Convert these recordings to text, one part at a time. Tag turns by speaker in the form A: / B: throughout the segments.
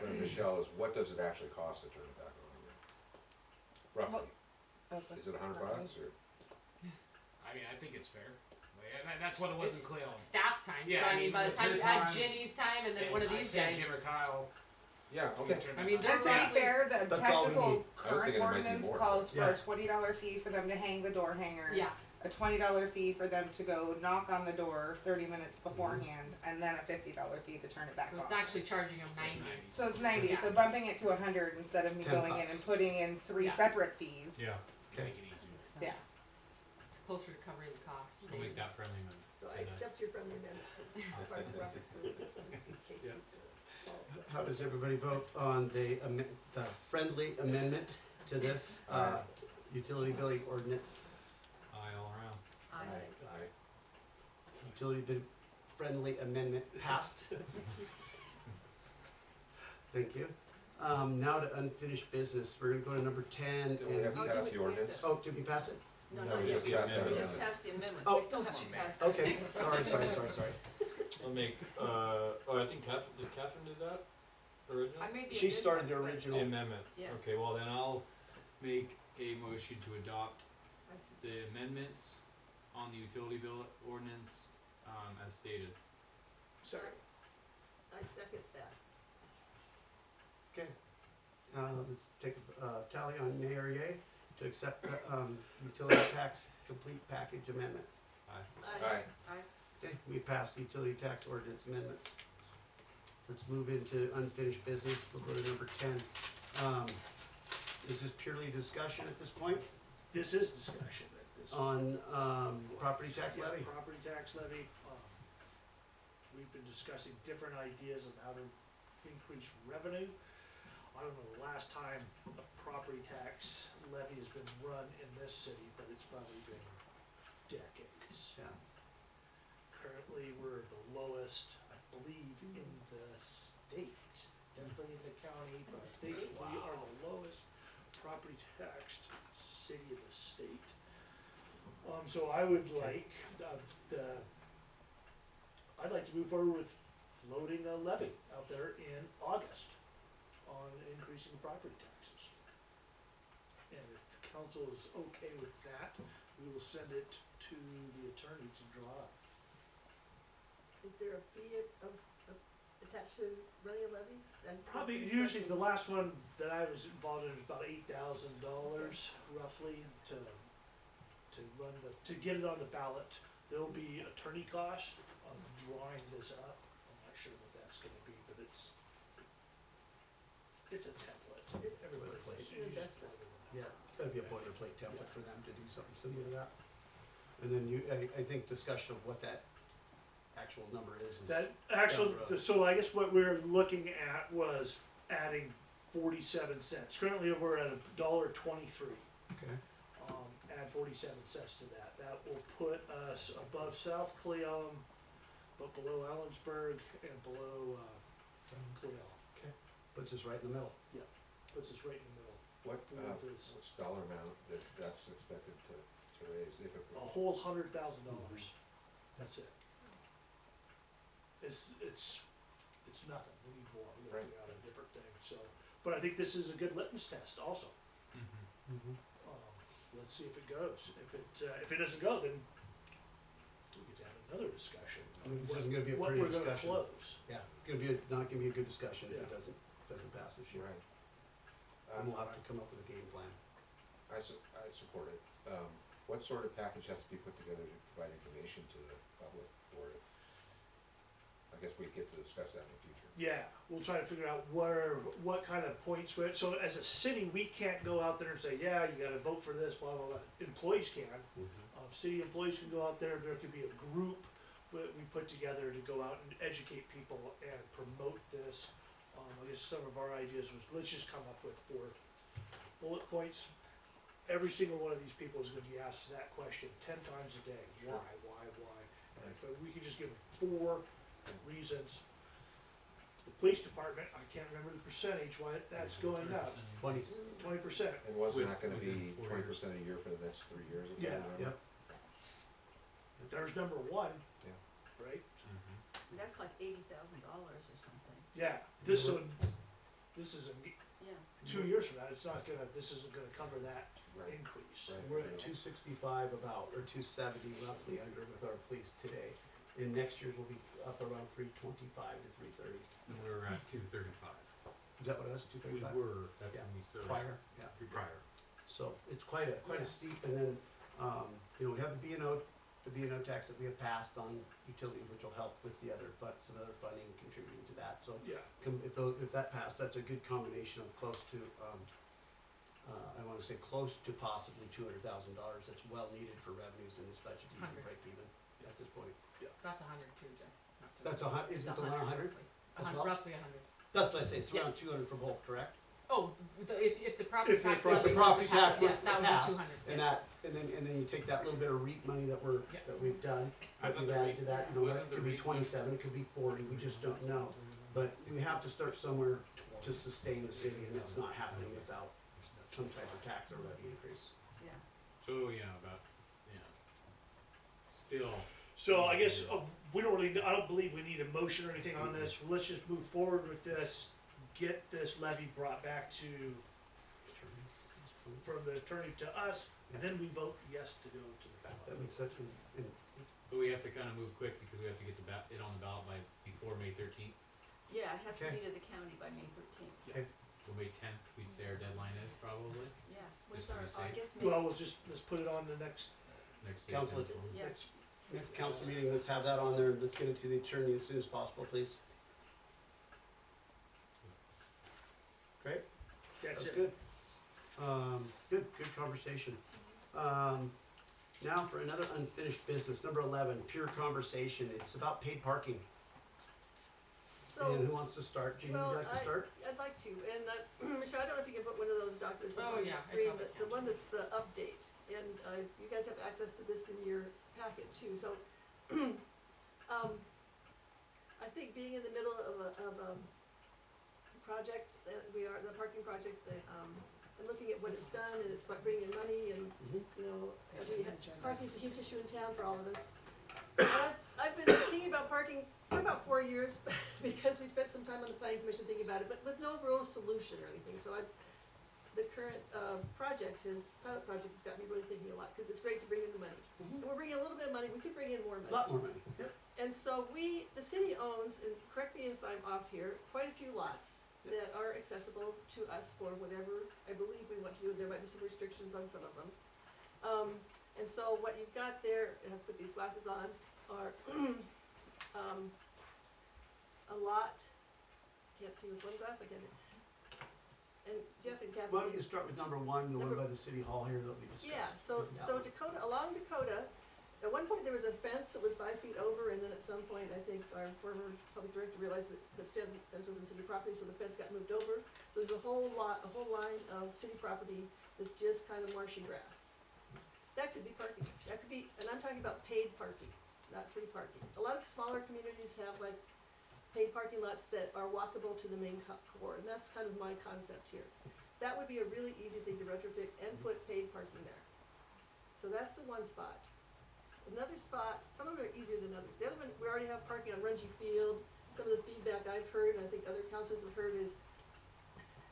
A: happened to Michelle is, what does it actually cost to turn it back on again? Roughly,
B: Okay.
A: is it $100 or?
C: I mean, I think it's fair. Like, and that's what it wasn't
D: It's
C: clear on.
D: staff time,
C: Yeah,
D: so
C: I
D: I mean,
C: mean,
D: by the
C: with
D: time
C: her
D: you add
C: time,
D: Ginny's time and then one of
C: I
D: these
C: sent
D: guys.
C: Jim or Kyle.
A: Yeah,
C: if we
A: okay.
C: turn
D: I
C: it
D: mean,
C: back
B: And
C: on.
B: to
D: Yeah.
B: be fair, the
E: That's all we
B: technical
E: need.
A: I was
B: current
A: thinking it might be
B: ordinance
A: more,
B: calls for
E: Yeah.
B: a $20 fee for them to hang the door hanger.
D: Yeah,
B: A $20 fee for them to go knock on the door 30 minutes beforehand, and then a $50 fee to turn it back
D: so
B: on.
D: it's actually charging them
C: So it's
D: 90.
C: 90.
B: So it's 90,
D: Yeah.
B: so bumping it to 100 instead of me
E: It's
B: going in
E: $10.
B: and putting in 3
D: Yeah.
B: separate fees.
F: Yeah,
E: Okay.
C: Make it easier.
D: Makes sense.
B: Yeah.
D: It's closer to covering the cost.
F: we'll make that friendly amendment.
G: So I
F: to that.
G: accept your friendly amendment, as part of Robert's rules, just in case
F: Yeah.
G: you.
E: How does everybody vote on the friendly amendment to this utility billing ordinance?
F: Aye all around.
A: Aye.
E: Utility bill friendly amendment passed. Thank you. Now to unfinished business. We're gonna go to number 10.
A: Do we have to
G: Oh,
A: pass
G: did
A: the
G: we-
A: ordinance?
E: Oh, did we pass it?
G: No,
A: No,
G: not
A: we
G: yet.
A: just passed that
G: We just
A: amendment.
G: passed the amendments,
E: Oh.
G: we still have to pass the
E: Okay,
G: business.
E: sorry.
H: I'll make, I think Catherine did that originally?
G: I made the.
E: She started the
G: amendment,
H: The
E: original.
H: amendment.
G: Yeah.
H: Okay, well then I'll make a motion to adopt
G: but
H: the amendments on the utility bill ordinance, as stated.
G: Sorry. I second that.
E: Okay. Let's take a tally on nay or yay to accept the utility tax complete package amendment.
H: Aye.
A: Aye.
E: Okay, we passed utility tax ordinance amendments. Let's move into unfinished business. We'll go to number 10. Is this purely discussion at this point
I: This is discussion at this.
E: on property tax
I: Yeah,
E: levy?
I: Property tax levy. We've been discussing different ideas of how to increase revenue. I don't know the last time a property tax levy has been run in this city, but it's probably been decades.
E: Yeah.
I: Currently, we're the lowest, I believe, in the state, definitely in the county, but I think we are the lowest property taxed city in the state. So I would like, I'd like to move forward with floating a levy out there in August on increasing property taxes. And if the council is okay with that, we will send it to the attorney to draw up.
G: Is there a fee attached to running a levy?
I: Probably, usually the last one that I was involved in was about $8,000 roughly to run to get it on the ballot. There'll be attorney costs on drawing this up. I'm not sure what that's gonna be, but it's a template.
G: It's-
I: Everybody
G: it's an
I: uses
G: investment.
E: Yeah, that'd be a boilerplate template for them to do something similar to that. And then I think discussion of what that actual number is.
I: That
E: down the
I: actually,
E: road.
I: so I guess what we're looking at was adding 47 cents. Currently, we're at $1.23.
E: Okay.
I: Add 47 cents to that. That will put us above South Cleon, but below Ellensburg and below Cleon.
E: Okay. Puts us right in the middle.
I: Puts us right in the middle.
A: What,
I: For this.
A: what's dollar amount that's expected to raise if it?
I: A whole $100,000. That's it. It's nothing. We need more. We gotta figure out a different thing. So, but I think this is a good litmus test also.
E: Mm-hmm.
I: Let's see if it goes. If it doesn't go, then we get to have another discussion.
E: I mean, this isn't gonna be a
I: What
E: pretty
I: we're gonna
E: discussion.
I: close.
E: Yeah, it's gonna be not gonna be a good discussion if it
I: Yeah.
E: doesn't pass this year.
A: Right.
E: And we'll have to come up with a game plan.
A: I support it. What sort of package has to be put together to provide information to the public for it? I guess we get to discuss that in the future.
I: Yeah, we'll try to figure out what kind of points. So as a city, we can't go out there and say, yeah, you gotta vote for this, blah, blah, blah. Employees can. City employees can go out there. There could be a group that we put together to go out and educate people and promote this. I guess some of our ideas was, let's just come up with 4 bullet points. Every single one of these people is gonna be asked that question 10 times a day.
A: Sure.
I: Why? And if we could just give them 4 reasons. The police department, I can't remember the percentage why that's going up,
E: 20.
I: 20%.
A: And was
H: With-
A: that gonna be
H: within 4 years.
A: 20% a year for the next 3 years? if I
I: Yeah.
A: remember?
E: Yep.
I: There's number 1,
A: Yeah.
I: right?
G: That's like $80,000 or something.
I: Yeah, this one, this isn't,
G: Yeah.
I: 2 years from now, it's not gonna, this isn't gonna cover that
A: Right.
I: increase.
A: Right.
E: We're at 265 about, or 270 roughly under with our police today. And next year's will be up around 325 to 330.
F: And we were at 235.
E: Is that what it was,
F: We
E: 235?
F: were, that's
E: Yeah.
F: when we started.
E: Prior, yeah.
F: Prior.
E: So it's quite a steep, and then, you know, we have the B&O tax that we have passed on utilities, which will help with the other some other funding contributing to that, so.
I: Yeah,
E: If that passed, that's a good combination of close to, I wanna say close to possibly $200,000, that's well needed for revenues in this budget to even
D: 100.
E: break even at this point.
D: That's 100 too, Jeff. Not to-
E: That's is
D: It's
E: it the 100?
D: roughly.
E: as well?
D: Roughly 100.
E: That's what I say, it's
D: Yeah.
E: around 200 for both, correct?
D: Oh, if the property
I: If the
D: tax
I: pro-
D: levy
E: the
D: was
E: property
D: to pass,
E: tax was
D: yes,
E: to
D: that would
E: pass,
D: be 200,
E: And
D: yes.
E: then you take that little bit of REAP money that
D: Yeah.
E: we've done,
F: I
E: that
F: thought
E: we've
F: the
E: added
F: REAP-
E: to that, you know,
F: wasn't
E: it
F: the
E: could be
F: REAP
E: 27, it could be 40, we just don't know. But we have to start somewhere to sustain the city, and it's not happening without some type of tax or levy increase.
G: Yeah.
F: So, about, still.
I: so I guess, we don't really, I don't believe we need a motion or anything on this, let's just move forward with this, get this levy brought back to, from the attorney to us, and then we vote yes to go to the
E: That
I: ballot.
E: makes such
F: But we have to kinda move quick because we have to get it on the ballot before May 13th.
G: Yeah, it has to
E: Okay.
G: be to the county by May 13th.
E: okay,
F: So May 10th, we'd say our deadline is probably,
G: Yeah. When's
F: Just to
G: our,
F: be
G: I
F: safe.
G: guess May.
I: Well, let's put it on the next,
F: next city
E: Council.
F: council.
G: Yeah.
E: next council meeting, let's have that on there, let's get it to the attorney as soon as possible, please. Great.
I: that's it.
E: Good. Good conversation. Now for another unfinished business, number 11, pure conversation, it's about paid parking. And who
G: So,
E: wants to start? Jean, would
G: well,
E: you like to start?
G: I'd like to, and Michelle, I don't know if you can put one of those documents up
D: Oh,
G: on the
D: yeah, I
G: screen,
D: probably
G: but the
D: can.
G: one that's the update, and, you guys have access to this in your packet too, so, I think being in the middle of a project, the parking project, and looking at what it's done, and it's about bringing in money, and,
E: Mhm.
G: parking's a huge issue in town for all of us. And I've been thinking about parking for about 4 years, because we spent some time on the planning commission thinking about it, but with no real solution or anything, so the current, pilot project has got me really thinking a lot, cause it's great to bring in the money. And we're bringing a little bit of money, we could bring in more
E: A
G: money.
E: lot more money. Yep.
G: And so the city owns, and correct me if I'm off here, quite a few lots that are accessible to us for whatever I believe we want to do. There might be some restrictions on some of them. And so what you've got there, and I've put these glasses on, are, a lot, can't see with one glass, I can't. And Jeff and Kathy.
E: Why don't you start with number 1, the one
G: Number-
E: by the city hall here that we discussed?
G: Yeah, so
E: Yeah.
G: Dakota, along Dakota, at one point there was a fence that was 5 feet over, and then at some point, I think our former public director realized that the fence was in city property, so the fence got moved over. So there's a whole line of city property that's just kind of marshy grass. That could be parking, that could be, and I'm talking about paid parking, not free parking. A lot of smaller communities have like paid parking lots that are walkable to the main core, and that's kind of my concept here. That would be a really easy thing to retrofit and put paid parking there. So that's the one spot. Another spot, some of them are easier than others. The other one, we already have parking on Rungy Field. Some of the feedback I've heard, and I think other councils have heard is,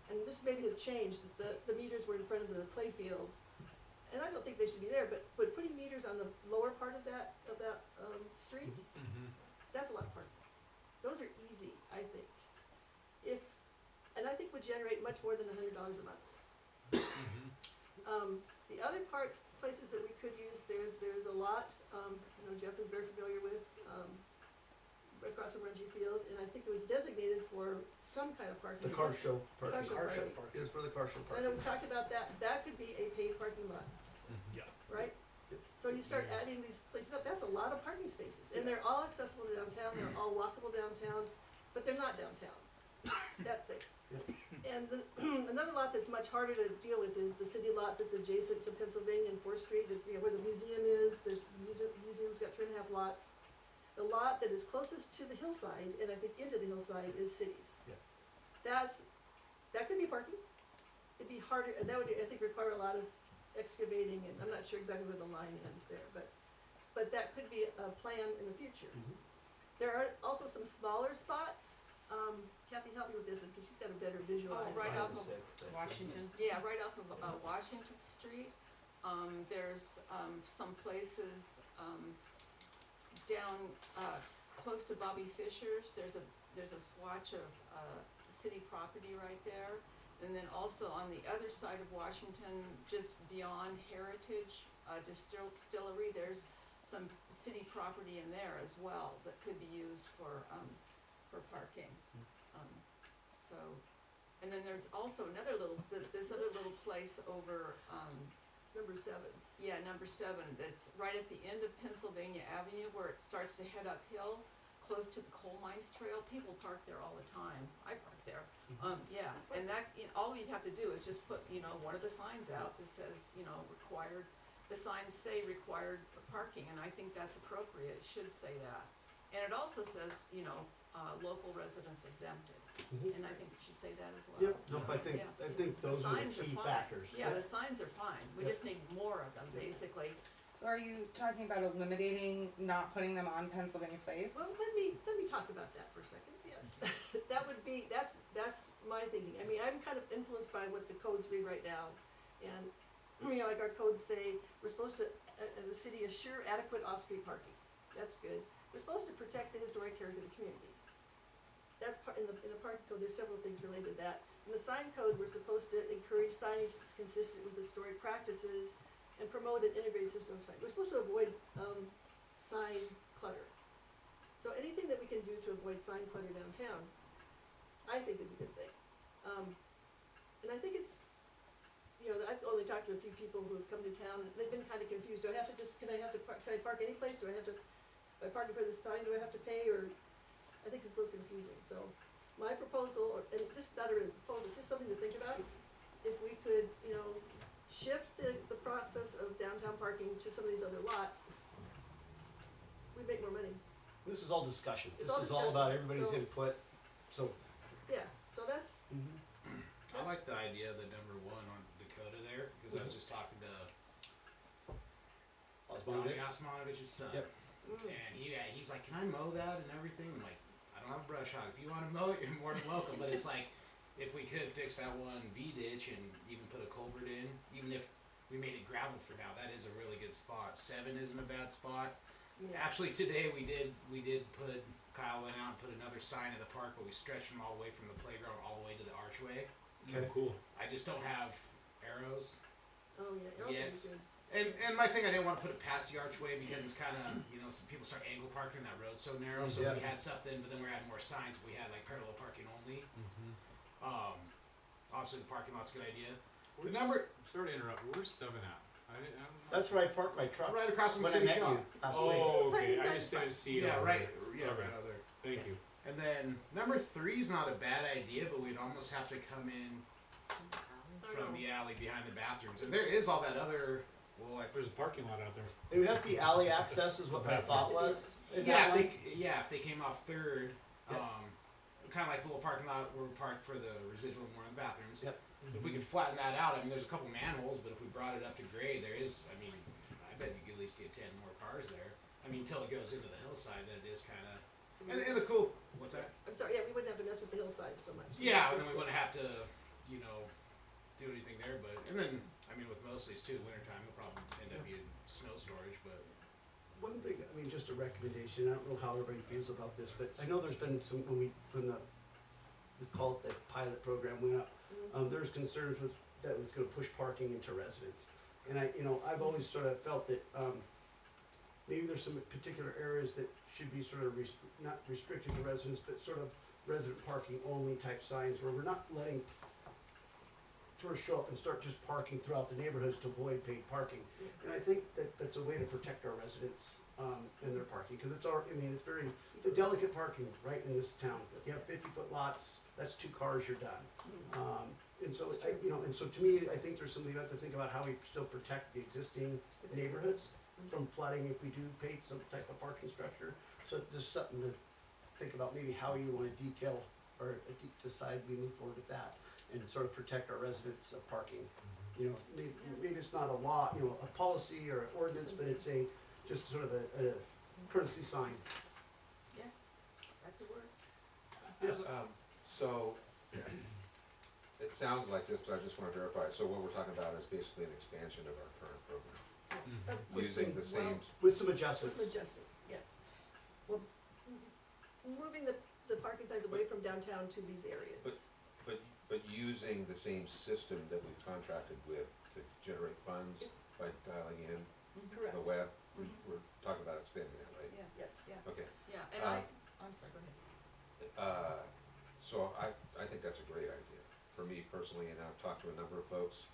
G: and this maybe has changed, that the meters were in front of the play field. And I don't think they should be there, but putting meters on the lower part of that, street, that's a lot of parking. Those are easy, I think. And I think would generate much more than $100 a month. The other places that we could use, there's a lot, I know Jeff is very familiar with, right across from Rungy Field, and I think it was designated for some kind of parking.
E: The car show parking.
G: Car show
I: parking.
E: It was for the car show
G: I know
E: parking.
G: we talked about that could be a paid parking lot,
I: Yeah.
G: right? So you start adding these places up, that's a lot of parking spaces, and they're all accessible to downtown, they're all walkable downtown, but they're not downtown, that thing. And another lot that's much harder to deal with is the city lot that's adjacent to Pennsylvania and 4th Street, it's where the museum is, museum's got 3.5 lots. The lot that is closest to the hillside, and I think into the hillside, is cities.
E: Yeah.
G: That could be parking, it'd be harder, that would, I think, require a lot of excavating, and I'm not sure exactly where the line ends there, but that could be a plan in the future.
E: Mhm.
G: There are also some smaller spots, Kathy, help me with this one, because she's got a better visual of,
D: Washington.
G: yeah, right off of, Washington Street. There's, some places, down, close to Bobby Fischer's, there's a swatch of, city property right there. And then also on the other side of Washington, just beyond Heritage, Distillery, there's some city property in there as well that could be used for parking. So, and then there's also another this other little place over,
J: Number 7.
G: yeah, number 7, that's right at the end of Pennsylvania Avenue where it starts to head uphill, close to the coal mines trail. People park there all the time. I park there. Yeah, and that, all you'd have to do is just put, one of the signs out that says, required, the signs say required parking, and I think that's appropriate. It should say that. And it also says, local residents exempted, and I think it should say that as well.
E: Yep, nope, I think,
G: Yeah.
E: I think
G: The
E: those are the
G: signs are
E: key
G: fine.
E: factors.
G: Yeah, the signs are fine. We
E: Yep.
G: just need more of them, basically.
B: So are you talking about eliminating, not putting them on Pennsylvania Place?
J: Well, let me talk about that for a second, yes. That would be, that's my thinking. I mean, I'm kind of influenced by what the codes read right now. And, like our codes say, we're supposed to, as a city, assure adequate off-street parking. That's good. We're supposed to protect the historic character of the community. That's in the parking code, there's several things related to that. In the sign code, we're supposed to encourage signage that's consistent with historic practices and promote an integrated system of sign. We're supposed to avoid, sign clutter. So anything that we can do to avoid sign clutter downtown, I think is a good thing. And I think it's, I've only talked to a few people who have come to town, and they've been kinda confused. Can I park any place? If I park in front of this sign, do I have to pay, or, I think it's a little confusing, so. My proposal, and just not a proposal, just something to think about, if we could, shift the process of downtown parking to some of these other lots, we'd make more money.
E: This is all discussion.
J: It's
E: This
J: all
E: is all about
J: discussion,
E: everybody's
J: so-
E: input, so.
J: Yeah, so that's,
C: I like the idea of the number 1 on Dakota there, because I was just talking to Tommy Osmanovich's son.
E: Yep.
C: And he's like, can I mow that and everything? I'm like, I don't have a brush hog. If you want to mow it, you're more than welcome. But it's like, if we could fix that one V-ditch and even put a culvert in, even if we made it gravel for now, that is a really good spot. 7 isn't a bad spot.
J: yeah.
C: Actually, today we did put, Kyle went out and put another sign in the park, but we stretched them all the way from the playground all the way to the archway.
E: Okay.
F: Cool.
C: I just don't have arrows.
J: Oh, yeah, it'll be
C: Yes.
J: good.
C: And my thing, I didn't want to put it past the archway because it's kind of, some people start angle parking, that road's so narrow. So if we had something, but then we had more signs, we had like parallel parking only. Obviously the parking lot's a good idea.
F: Where's, sorry to interrupt, where's 7 at? I don't know.
E: That's where I parked my truck
C: Right across from
E: when I
C: City
E: met
C: Shop.
E: you last week.
F: Oh,
J: Tiny,
F: okay, I
J: tiny
F: just didn't see it.
C: Yeah,
F: over
C: right.
F: there.
C: Yeah,
F: Okay.
C: right out there.
F: Thank you.
C: And then number 3 is not a bad idea, but we'd almost have to come in from the alley behind the bathrooms. And there is all that other,
F: There's a parking lot out there.
E: It would have to be alley access is what my thought was. in that
C: yeah,
E: one.
C: if they came off 3rd, kind of like the little parking lot where we parked for the residual more in the bathrooms.
E: Yep.
C: If we could flatten that out, I mean, there's a couple manholes, but if we brought it up to grade, there is, I mean, I bet you could at least get 10 more cars there. I mean, until it goes into the hillside, then it is kind of, and the cool, what's that?
J: I'm sorry, yeah, we wouldn't have to mess with the hillside so much.
C: Yeah, and
J: Just
C: then we
J: the-
C: wouldn't have to, do anything there, but, and then, I mean, with most of these too, wintertime, it'll probably end up being snow storage, but.
E: One thing, I mean, just a recommendation, I don't know how everybody feels about this, but I know there's been some, when the, let's call it the pilot program went up, there's concerns with, that it was gonna push parking into residents. And I've always sort of felt that, maybe there's some particular areas that should be sort of not restricted to residents, but sort of resident parking only type signs, where we're not letting tourists show up and start just parking throughout the neighborhoods to avoid paid parking. And I think that that's a way to protect our residents, and their parking, cause it's it's a delicate parking right in this town. You have 50-foot lots, that's 2 cars, you're done. And so, and so to me, I think there's something you have to think about how we still protect the existing neighborhoods from flooding if we do paint some type of parking structure. So just something to think about, maybe how you wanna detail or decide we move forward with that and sort of protect our residents of parking. Maybe it's not a law, a policy or an ordinance, but it's just sort of a courtesy sign.
J: Yeah, back to work.
A: So, it sounds like this, but I just wanna verify, so what we're talking about is basically an expansion of our current program,
G: With
A: using the
G: some- well,
A: same,
E: With some
G: With
E: adjustments.
G: some adjusting, yeah. Well, moving the parking signs away from downtown to these areas.
A: but using the same system that we've contracted with to generate funds by dialing in
G: Correct.
A: the web, we're talking about expanding that, right?
J: Yeah,
G: Yes.
J: yeah,
A: Okay,
J: yeah, and I'm sorry, go ahead.
A: so I think that's a great idea, for me personally, and I've talked to a number of folks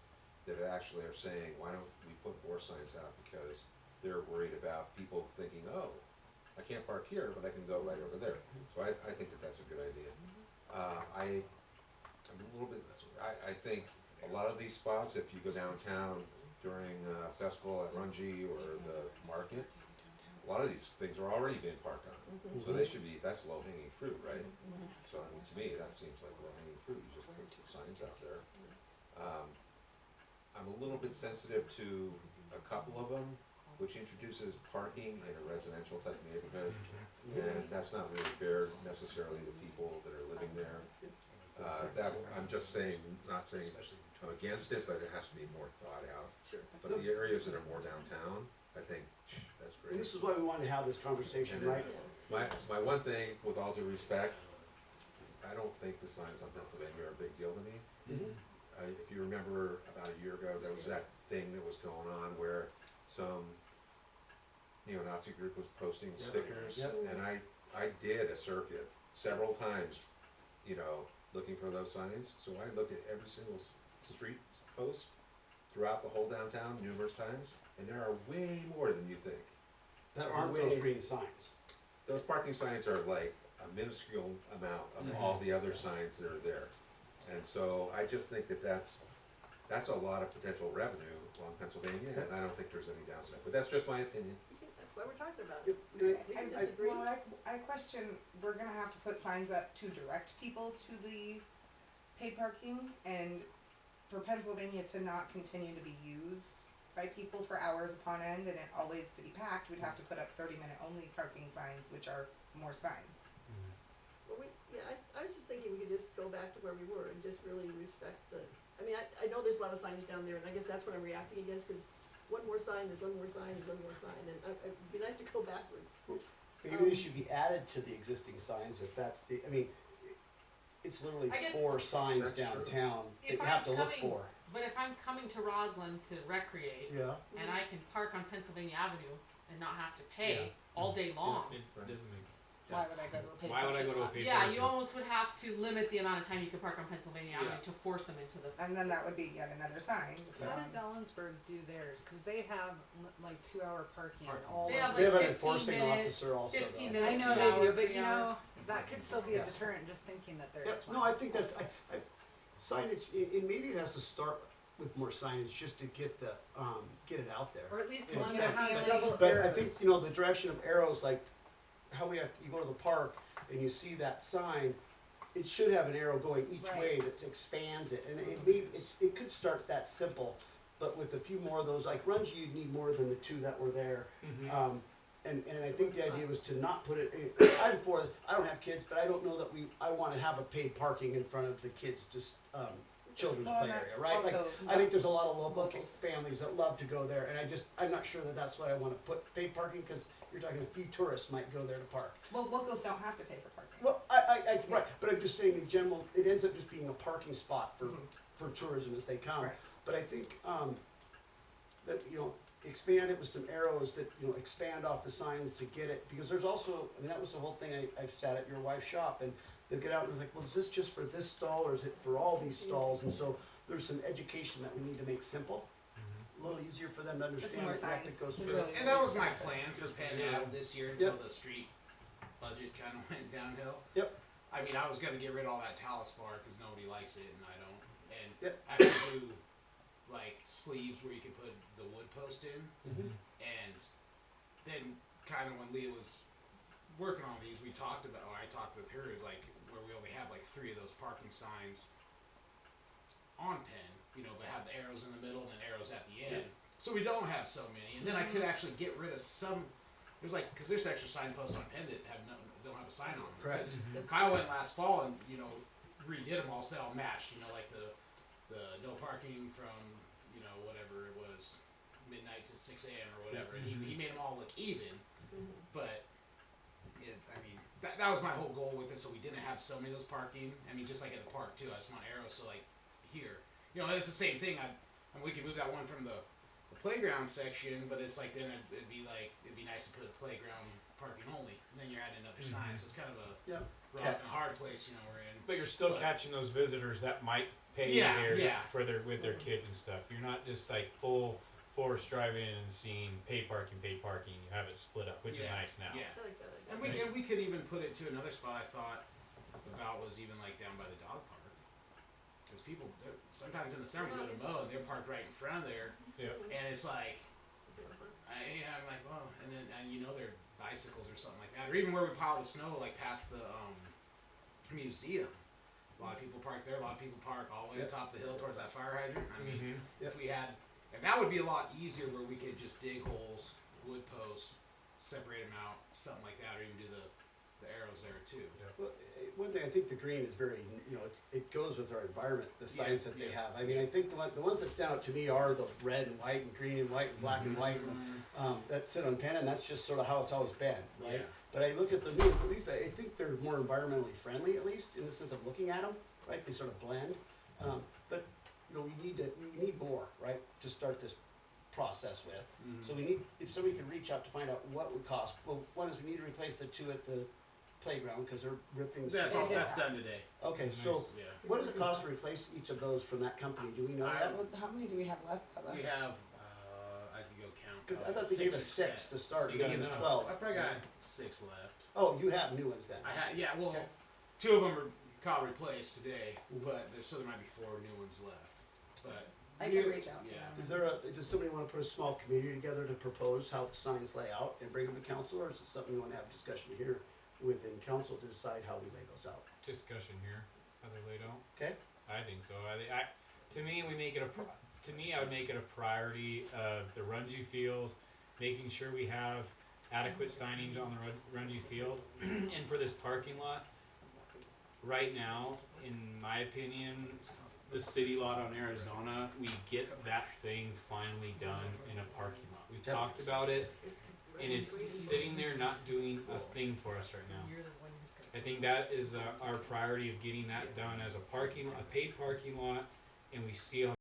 A: that actually are saying, why don't we put more signs out, because they're worried about people thinking, oh, I can't park here, but I can go right over there, so I think that that's a good idea. I'm a little bit, I think a lot of these spots, if you go downtown during a festival at Runji or the market, a lot of these things are already being parked on, so they should be, that's low hanging fruit, right? So I mean, to me, that seems like low hanging fruit, you just put signs out there. I'm a little bit sensitive to a couple of them, which introduces parking in a residential type neighborhood, and that's not really fair necessarily to people that are living there. That, I'm just saying, not saying I'm against it, but it has to be more thought out.
G: Sure.
A: But the areas that are more downtown, I think, that's
E: And
A: great.
E: this is why we wanted to have this conversation,
A: And then-
E: right?
G: Yes.
A: My one thing, with all due respect, I don't think the signs on Pennsylvania are a big deal to me. If you remember about a year ago, there was that thing that was going on where some neo-Nazi group was posting stickers.
E: Yep.
A: And I did a circuit several times, you know, looking for those signs. So I looked at every single street post throughout the whole downtown numerous times, and there are way more than you think.
E: That aren't those green signs.
A: Those parking signs are like a minuscule amount of all the other signs that are there. And so I just think that that's a lot of potential revenue along Pennsylvania, and I don't think there's any downside, but that's just my opinion.
G: That's why we're talking about
E: Yep.
G: it. We can disagree.
B: Well, I question, we're gonna have to put signs up to direct people to the paid parking, and for Pennsylvania to not continue to be used by people for hours upon end and it always to be packed, we'd have to put up 30-minute only parking signs, which are more signs.
G: Well, I was just thinking we could just go back to where we were and just really respect the, I mean, I know there's a lot of signs down there, and I guess that's what I'm reacting against, cause one more sign is one more sign is one more sign, and it'd be nice to go backwards.
E: Maybe they should be added to the existing signs if that's the, I mean, it's literally
D: I guess-
E: 4 signs
A: That's true.
E: downtown that
D: If
E: you have to
D: I'm
E: look
D: coming-
E: for.
D: But if I'm coming to Roslyn to recreate,
E: Yeah.
D: and I can park on Pennsylvania Avenue and not have to pay all day long.
F: It doesn't make
B: Why
F: sense.
B: would I go to a paid
F: Why would I
B: parking
F: go to a
B: lot?
F: paid
D: Yeah,
F: parking
D: you
F: lot?
D: almost would have to limit the amount of time you can park on Pennsylvania Avenue
F: Yeah.
D: to force them into the.
B: And then that would be yet another sign.
K: How does Ellensburg do theirs? Cause they have like 2-hour parking
F: Parking.
K: all
D: They
K: over.
D: have
E: They have
D: like
E: an
D: 15
E: enforcing
D: minute-
E: officer also
D: 15
E: though.
D: minute.
K: I know
D: 2
K: they
D: hour,
K: do, but
D: 3
K: you
D: hour.
K: know, that could still be a
E: Yes.
K: deterrent, just thinking that there
E: Yeah,
K: is one.
E: no, I think that's, signage, and maybe it has to start with more signage just to get the, get it out there.
K: Or at least
E: in a
K: one that
E: sense.
K: has double
E: But I
K: arrows.
E: think, you know, the direction of arrows, like how we have, you go to the park and you see that sign, it should have an arrow going each
K: Right.
E: way that expands it, and it could start that simple, but with a few more of those, like Runji, you'd need more than the 2 that were there. And I think the idea was to not put it, I don't have kids, but I don't know that I wanna have a paid parking in front of the kids, just, children's
B: Well,
E: play
B: and
E: area,
B: that's
E: right? Like,
B: also
E: I think there's a lot of local
B: locals.
E: families that love to go there, and I'm not sure that that's what I wanna put paid parking, cause you're talking a few tourists might go there to park.
B: Well, locals don't have to pay for parking.
E: Well, right, but I'm just saying in general, it ends up just being a parking spot for tourism as they come.
B: Right.
E: But I think, that, you know, expand it with some arrows that, you know, expand off the signs to get it, because there's also, I mean, that was the whole thing, I've sat at your wife's shop, and they'll get out and it's like, well, is this just for this stall, or is it for all these stalls? And so, there's some education that we need to make simple, a little easier for them to understand
B: more
E: the fact
B: signs.
E: that goes
B: Just
E: through.
B: really-
C: And that was my plan for Penn
E: Yeah.
C: Ave this year until
E: Yep.
C: the street budget kind of went downhill.
E: Yep.
C: I mean, I was gonna get rid of all that talus bar because nobody likes it and I don't. And
E: Yep.
C: actually do like sleeves where you could put the wood post in. And then kind of when Leah was working on these, we talked about, or I talked with her, is like where we only have like 3 of those parking signs on Penn, you know, but have the arrows in the middle and then arrows at the end. So we don't have so many. And then I could actually get rid of some. There's like, because there's extra signposts on Penn that have don't have a sign on them.
E: Correct.
C: Because Kyle went last fall and, you know, redid them all, so they all matched. You know, like the no parking from, you know, whatever it was, midnight to 6 a.m. or whatever, and he made them all look even. But I mean, that was my whole goal with it, so we didn't have so many of those parking. I mean, just like at the park too, I just want arrows. So like here, you know, it's the same thing. I mean, we could move that one from the playground section, but it's like then it'd be nice to put a playground parking only, and then you're adding another sign. So it's kind of a rock and hard place, you know, we're in.
F: But you're still
C: But-
F: catching those visitors that might pay
C: Yeah,
F: there
C: yeah.
F: for their with their kids and stuff. You're not just like full force driving in and seeing paid parking. You have it split up, which is
C: Yeah,
F: nice now.
C: Yeah.
G: I like that idea.
C: And we could even put it to another spot I thought about was even like down by the dog park. Because people, sometimes in the summer we go to mow and they're parked right in front of there,
F: Yeah.
C: and it's like, I'm like, well, and you know they're bicycles or something like that, or even where we pile the snow, like past the museum. A lot of people park there. A lot of people park all the way up top of the hill towards that fire hydrant. I mean, if we had, and that would be a lot easier where we could just dig holes, wood posts, separate them out, something like that, or even do the arrows there too.
E: Well, one thing, I think the green is very, you know, it goes with our environment, the signs that they have. I mean, I think the ones that stand out to me are the red and white and green and white and black and white that sit on pen, and that's just sort of how it's always been, right?
C: Yeah.
E: But I look at the new ones, at least I think they're more environmentally friendly, at least in the sense of looking at them, right? They sort of blend. But you know, we need more, right, to start this process with. So we need, if somebody could reach out to find out what would cost. Well, one is we need to replace the two at the playground because they're ripping.
C: That's all. That's done today.
E: Okay, so
C: Yeah.
E: what does it cost to replace each of those from that company? Do we know that?
B: How many do we have left?
C: We have, I can go count.
E: Because I
C: probably
E: thought they gave us
C: 6 or
E: 6 to start,
F: So
E: but
F: you
E: then
F: got
E: it's
F: enough.
E: 12.
C: I probably got 6 left.
E: Oh, you have new ones then?
C: I had, yeah, well,
E: Okay.
C: 2 of them are got replaced today, but there might be 4 new ones left. But
B: I can reach out to
C: Yeah.
B: them.
E: Does somebody want to put a small committee together to propose how the signs lay out and bring them to council, or is it something you want to have discussion here within council to decide how we lay those out?
F: Discussion here, how they laid out.
E: Okay?
F: I think so. To me, we make it to me, I would make it a priority of the Runji field, making sure we have adequate signage on the Runji field, and for this parking lot. Right now, in my opinion, the city lot on Arizona, we get that thing finally done in a parking lot. We've talked about it, and it's sitting there not doing a thing for us right now.
K: You're the one who's gonna.
F: I think that is our priority of getting that done as a paid parking lot, and we see how